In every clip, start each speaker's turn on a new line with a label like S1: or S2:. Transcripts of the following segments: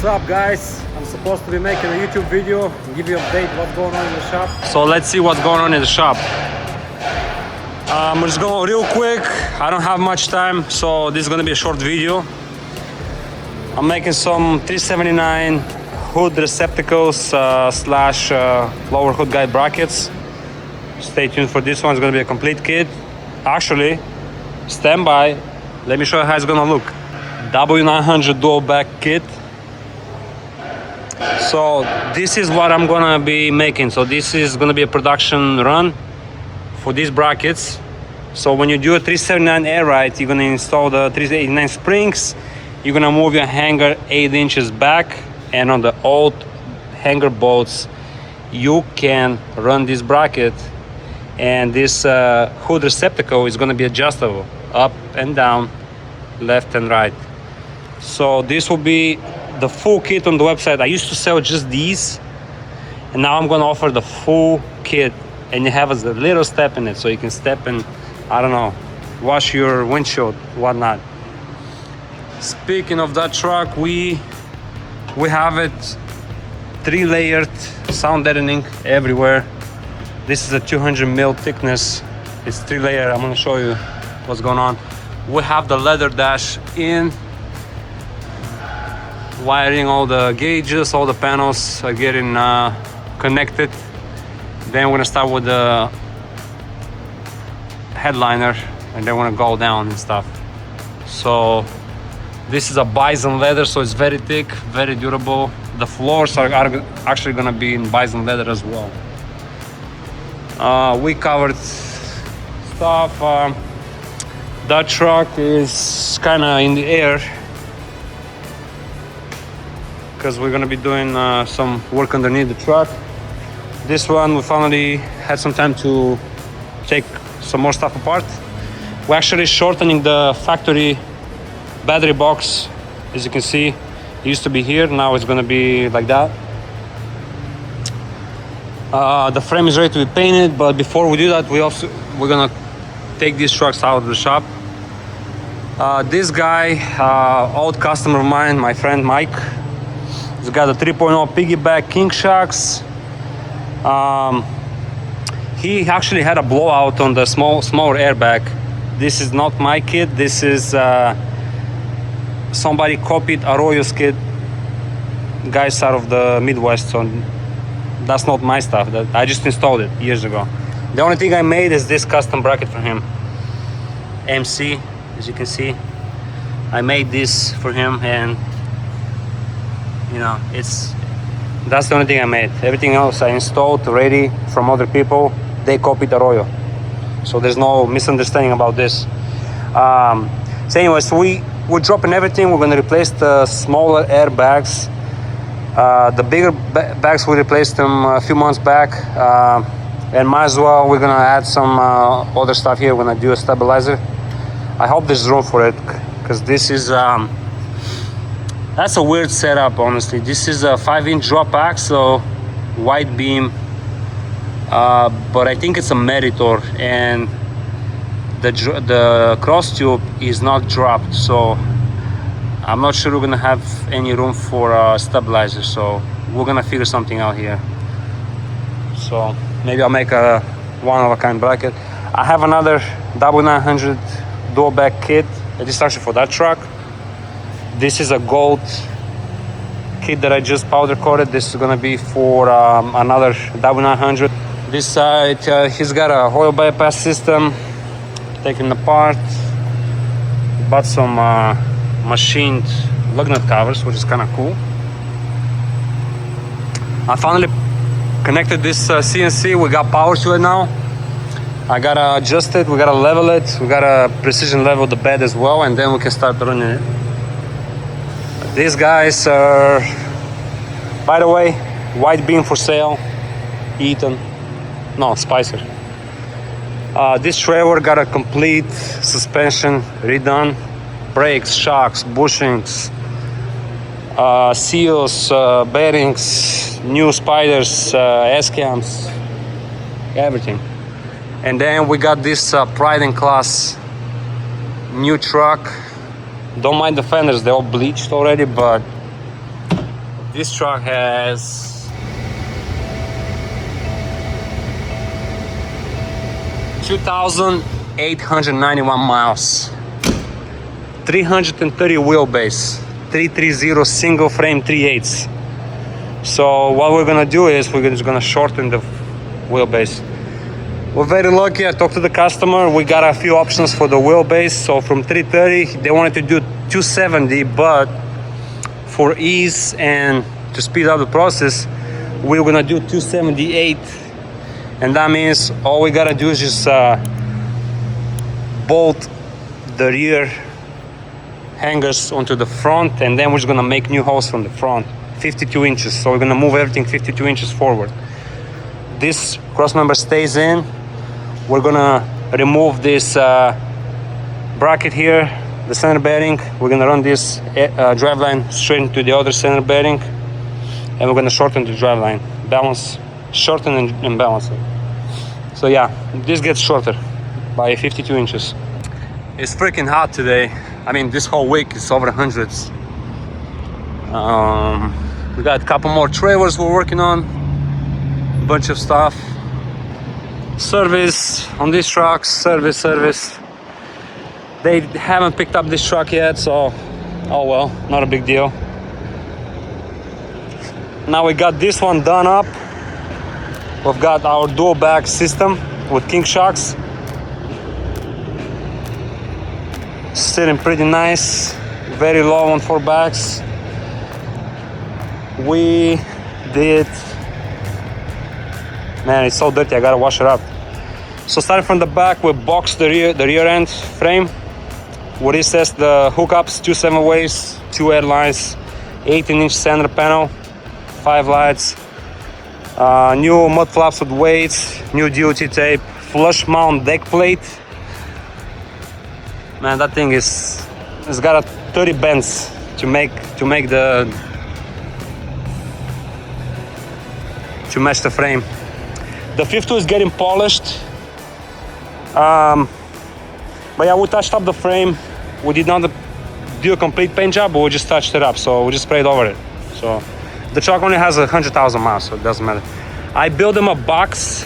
S1: up, guys? I'm supposed to be making a YouTube video, give you an update what's going on in the shop. So let's see what's going on in the shop. I'm just going real quick. I don't have much time, so this is gonna be a short video. I'm making some 379 hood receptacles slash lower hood guide brackets. Stay tuned for this one. It's gonna be a complete kit. Actually, stand by. Let me show you how it's gonna look. W900 dual back kit. So this is what I'm gonna be making. So this is gonna be a production run for these brackets. So when you do a 379 air ride, you're gonna install the 389 springs. You're gonna move your hanger 8 inches back, and on the old hanger bolts, you can run this bracket, and this hood receptacle is gonna be adjustable up and down, left and right. So this will be the full kit on the website. I used to sell just these, and now I'm gonna offer the full kit, and you have a little step in it, so you can step in, I don't know, wash your windshield, whatnot. Speaking of that truck, we have it 3-layered, sound deadening everywhere. This is a 200 mil thickness. It's 3-layer. I'm gonna show you what's going on. We have the leather dash in, wiring all the gauges, all the panels are getting connected. Then we're gonna start with the headliner, and then we're gonna go down and stuff. So this is a bison leather, so it's very thick, very durable. The floors are actually gonna be in bison leather as well. We covered stuff. That truck is kind of in the air because we're gonna be doing some work underneath the truck. This one, we finally had some time to take some more stuff apart. We're actually shortening the factory battery box. As you can see, it used to be here, now it's gonna be like that. The frame is ready to be painted, but before we do that, we're gonna take these trucks out of the shop. This guy, old customer of mine, my friend Mike, he's got a 3.0 piggyback king shocks. He actually had a blowout on the smaller airbag. This is not my kit. This is somebody copied Arroyo's kit, guys out of the Midwest. So that's not my stuff. I just installed it years ago. The only thing I made is this custom bracket for him. MC, as you can see, I made this for him, and you know, that's the only thing I made. Everything else I installed ready from other people. They copied Arroyo, so there's no misunderstanding about this. So anyways, we're dropping everything. We're going to replace the smaller airbags. The bigger bags, we replaced them a few months back, and might as well, we're going to add some other stuff here. We're going to do a stabilizer. I hope there's room for it, because this is that's a weird setup, honestly. This is a 5-inch drop axle, wide beam, but I think it's a Meritor, and the cross tube is not dropped, so I'm not sure we're gonna have any room for a stabilizer, so we're gonna figure something out here. So maybe I'll make a one-of-a-kind bracket. I have another W900 dual back kit. This is actually for that truck. This is a gold kit that I just powder coated. This is gonna be for another W900. This side, he's got a oil bypass system. Taken apart. Bought some machined lug nut covers, which is kind of cool. I finally connected this CNC. We got power to it now. I gotta adjust it, we gotta level it, we gotta precision level the bed as well, and then we can start running it. These guys are, by the way, white beam for sale. Eaton, no, Spicer. This trailer got a complete suspension redone, brakes, shocks, bushings, seals, bearings, new spiders, S-cams, everything. And then we got this Pride and Class new truck. Don't mind the fenders, they're all bleached already, but This truck has 2,891 miles, 330 wheelbase, 330 single frame 3/8. So what we're gonna do is we're just gonna shorten the wheelbase. We're very lucky. I talked to the customer. We got a few options for the wheelbase. So from 330, they wanted to do 270, but for ease and to speed up the process, we're gonna do 278. And that means all we gotta do is just bolt the rear hangers onto the front, and then we're just gonna make new holes from the front, 52 inches. So we're gonna move everything 52 inches forward. This cross member stays in. We're gonna remove this bracket here, the center bearing. We're gonna run this driveline straight into the other center bearing, and we're gonna shorten the driveline, balance, shorten and balance it. So yeah, this gets shorter by 52 inches. It's freaking hot today. I mean, this whole week is over hundreds. We got a couple more trailers we're working on, a bunch of stuff. Service on these trucks, service. They haven't picked up this truck yet, so oh well, not a big deal. Now we got this one done up. We've got our dual bag system with king shocks. Sitting pretty nice, very low on 4 bags. We did, man, it's so dirty, I gotta wash it up. So starting from the back, we boxed the rear end frame. We recessed the hookups, 2 7-ways, 2 airlines, 18-inch center panel, 5 lights, new mud flaps with weights, new DOT tape, flush mount deck plate. Man, that thing it's got a 30 bends to match the frame. The fifth tool is getting polished. But yeah, we touched up the frame. We did not do a complete paint job, but we just touched it up. So we just sprayed over it. So the truck only has 100,000 miles, so it doesn't matter. I built them a box.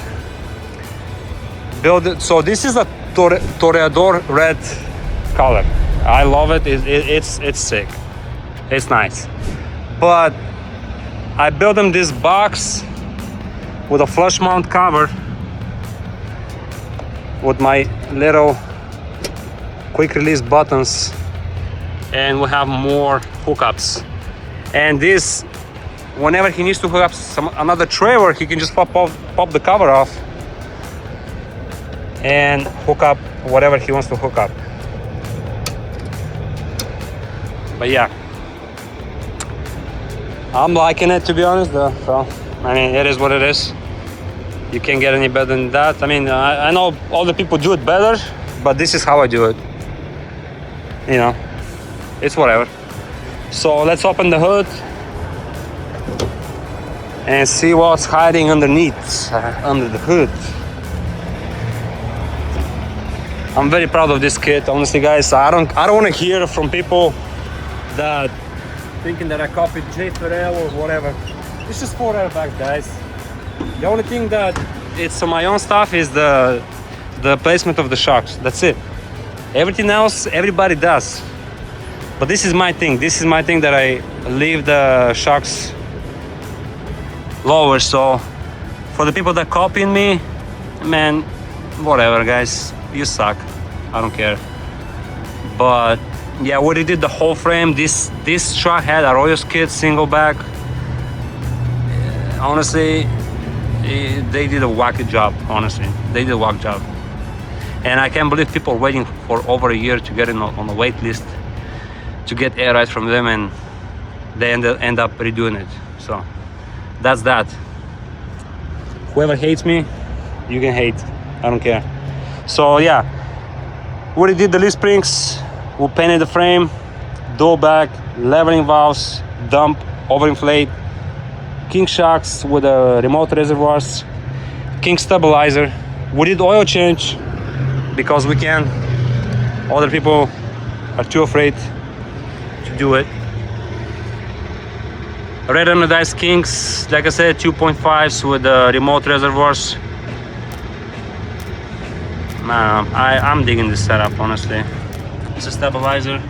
S1: So this is a Toreador red color. I love it. It's sick. It's nice. But I built them this box with a flush mount cover with my little quick release buttons, and we have more hookups. And this, whenever he needs to hook up another trailer, he can just pop the cover off and hook up whatever he wants to hook up. But yeah, I'm liking it, to be honest. So I mean, it is what it is. You can't get any better than that. I mean, I know other people do it better, but this is how I do it. You know, it's whatever. So let's open the hood and see what's hiding underneath, under the hood. I'm very proud of this kit, honestly, guys. I don't want to hear from people that thinking that I copied J. Ferrell or whatever. It's just 4 airbags, guys. The only thing that it's on my own stuff is the placement of the shocks. That's it. Everything else, everybody does. But this is my thing. This is my thing, that I leave the shocks lower. So for the people that copying me, man, whatever, guys. You suck. I don't care. But yeah, we redid the whole frame. This truck had a Royals kit, single bag. Honestly, they did a wacky job. Honestly, they did a wacky job. And I can't believe people are waiting for over a year to get on the wait list to get air rights from them, and they end up redoing it. So that's that. Whoever hates me, you can hate. I don't care. So yeah, we redid the leaf springs. We painted the frame, dual back, leveling valves, dump, overinflate, king shocks with remote reservoirs, king stabilizer. We did oil change because we can. Other people are too afraid to do it. red anodized kinks, like I said, 2.5s with remote reservoirs. Man, I'm digging this setup, honestly. It's a stabilizer,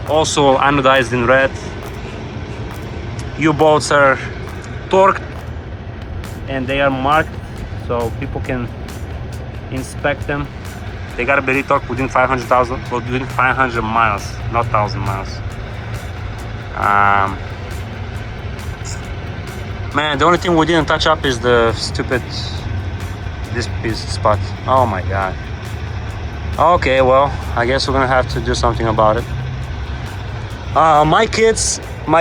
S1: also anodized in red. U-bolts are torqued and they are marked so people can inspect them. They gotta be retorqued within 500 miles, not 1,000 miles. Man, the only thing we didn't touch up is the stupid this piece spot. Oh my god. Okay, well, I guess we're gonna have to do something about it. My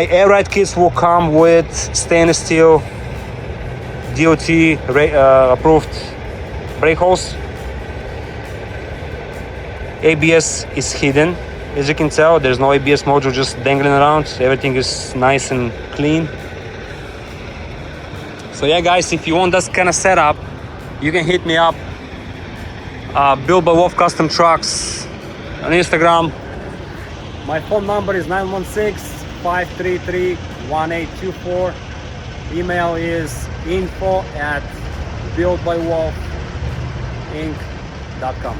S1: air ride kits will come with stainless steel DOT approved brake hose. ABS is hidden. As you can tell, there's no ABS module just dangling around. Everything is nice and clean. So yeah, guys, if you want this kind of setup, you can hit me up. Built by Wolf Custom Trucks on Instagram. My phone number is 916-533-1824. Email is info@builtbywolfinc.com.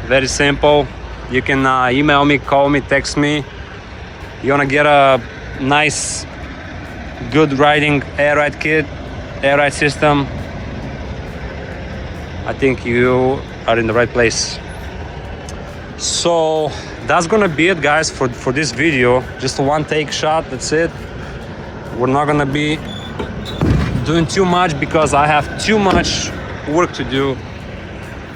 S1: Very simple. You can email me, call me, text me. You wanna get a nice, good riding air ride kit, air ride system, I think you are in the right place. So that's gonna be it, guys, for this video. Just a one take shot, that's it. We're not gonna be doing too much because I have too much work to do.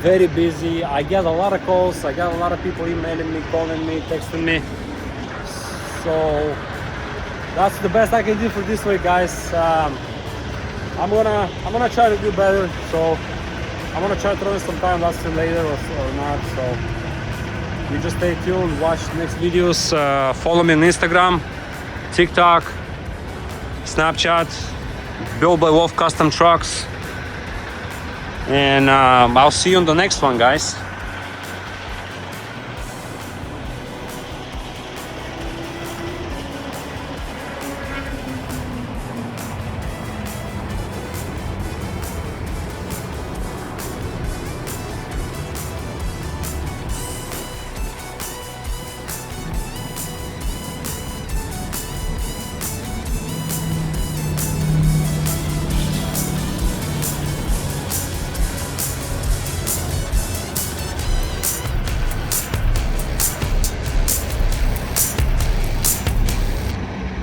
S1: Very busy. I get a lot of calls. I got a lot of people emailing me, calling me, texting me. So that's the best I can do for this week, guys. I'm gonna try to do better. So I'm gonna try to throw in some time lapse later or not. So you just stay tuned, watch next videos. Follow me on Instagram, TikTok, Snapchat, Built by Wolf Custom Trucks. And I'll see you on the next one, guys.